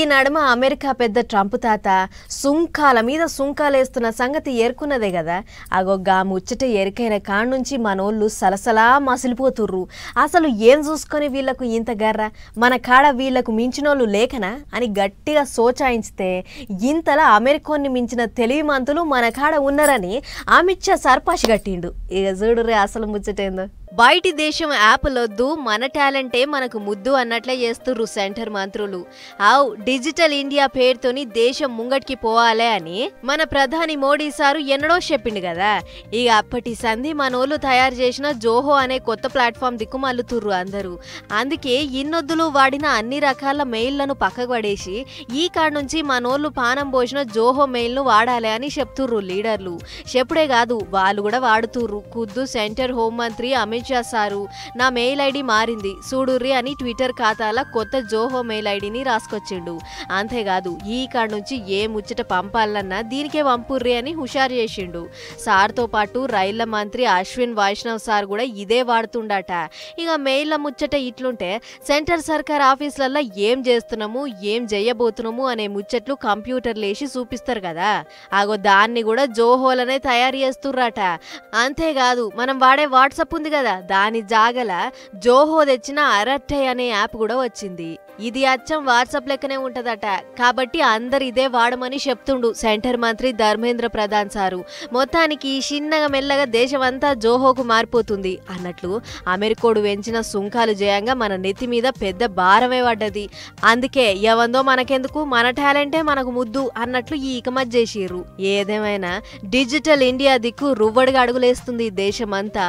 ఈ నడుమ అమెరికా పెద్ద ట్రంప్ తాత సుంకాల మీద సుంకాలేస్తున్న సంగతి ఏర్కున్నదే కదా. అగొగ్గా ముచ్చట ఎరికైన కాడ నుంచి మనోళ్ళు సలసలా మసిలిపోతుర్రు. అసలు ఏం చూసుకొని వీళ్లకు ఇంత గర్ర, మన కాడ వీళ్లకు మించినోళ్ళు లేకనా అని గట్టిగా సోచాయించితే ఇంతలా అమెరికాన్ని మించిన తెలివి మంతులు మన కాడ ఉన్నారని అమిత్ షా సర్పాషి గట్టిండు. ఇక చూడురే అసలు ముచ్చటేందో. బయటి దేశం యాప్లొద్దు, మన టాలెంటే మనకు ముద్దు అన్నట్లే చేస్తుర్రు సెంటర్ మంత్రులు. ఆవ్ డిజిటల్ ఇండియా పేరుతోని దేశం ముంగటికి పోవాలే అని మన ప్రధాని మోడీ సారు ఎన్నడో చెప్పిండు కదా. ఇక అప్పటి సంధి మనోళ్ళు తయారు చేసిన జోహో అనే కొత్త ప్లాట్ఫామ్ దిక్కుమల్లుతుర్రు అందరూ. అందుకే ఇన్నొద్దులు వాడిన అన్ని రకాల మెయిల్లను పక్కకు పడేసి ఈ కాడ నుంచి మనోళ్ళు పానం పోసిన జోహో మెయిల్ను వాడాలి అని చెప్తుర్రు లీడర్లు. చెప్పుడే కాదు, వాళ్ళు కూడా వాడుతుర్రు. ఖుద్దు సెంటర్ హోంమంత్రి అమిత్ షా సారు నా మెయిల్ ఐడి మారింది చూడుర్రి అని ట్విట్టర్ ఖాతాల కొత్త జోహో మెయిల్ ఐడిని రాసుకొచ్చిండు. అంతేకాదు ఈ కాడ నుంచి ఏ ముచ్చట పంపాలన్నా దీనికే పంపుర్రి అని హుషారు చేసిండు. సార్తో పాటు రైళ్ల మంత్రి అశ్విన్ వైష్ణవ్ సార్ కూడా ఇదే వాడుతుండట. ఇక మెయిల్ల ముచ్చట ఇట్లుంటే సెంటర్ సర్కార్ ఆఫీసులలో ఏం చేస్తున్నాము ఏం చేయబోతున్నాము అనే ముచ్చట్లు కంప్యూటర్లు వేసి చూపిస్తారు కదా. ఆగో దాన్ని కూడా జోహోలనే తయారు చేస్తుర్రట. అంతేకాదు మనం వాడే వాట్సాప్ ఉంది కదా, దాని జాగల జోహో తెచ్చిన అరట్టై అనే యాప్ కూడా వచ్చింది. ఇది అచ్చం వాట్సాప్ లెక్కనే ఉంటదట. కాబట్టి అందరు ఇదే వాడమని చెప్తుండు సెంటర్ మంత్రి ధర్మేంద్ర ప్రధాన్ సారు. మొత్తానికి చిన్నగా మెల్లగా దేశమంతా జోహోకు మారిపోతుంది అన్నట్లు అమెరికోడు పెంచిన సుంకాలు జయంగా మన నెత్తి మీద పెద్ద భారమే పడ్డది. అందుకే ఎవందో మనకెందుకు, మన టాలెంటే మనకు ముద్దు అన్నట్లు ఈ ఇకమత్ చేసిర్రు. ఏదేమైనా డిజిటల్ ఇండియా దిక్కు రువ్వడిగా అడుగులేస్తుంది దేశమంతా.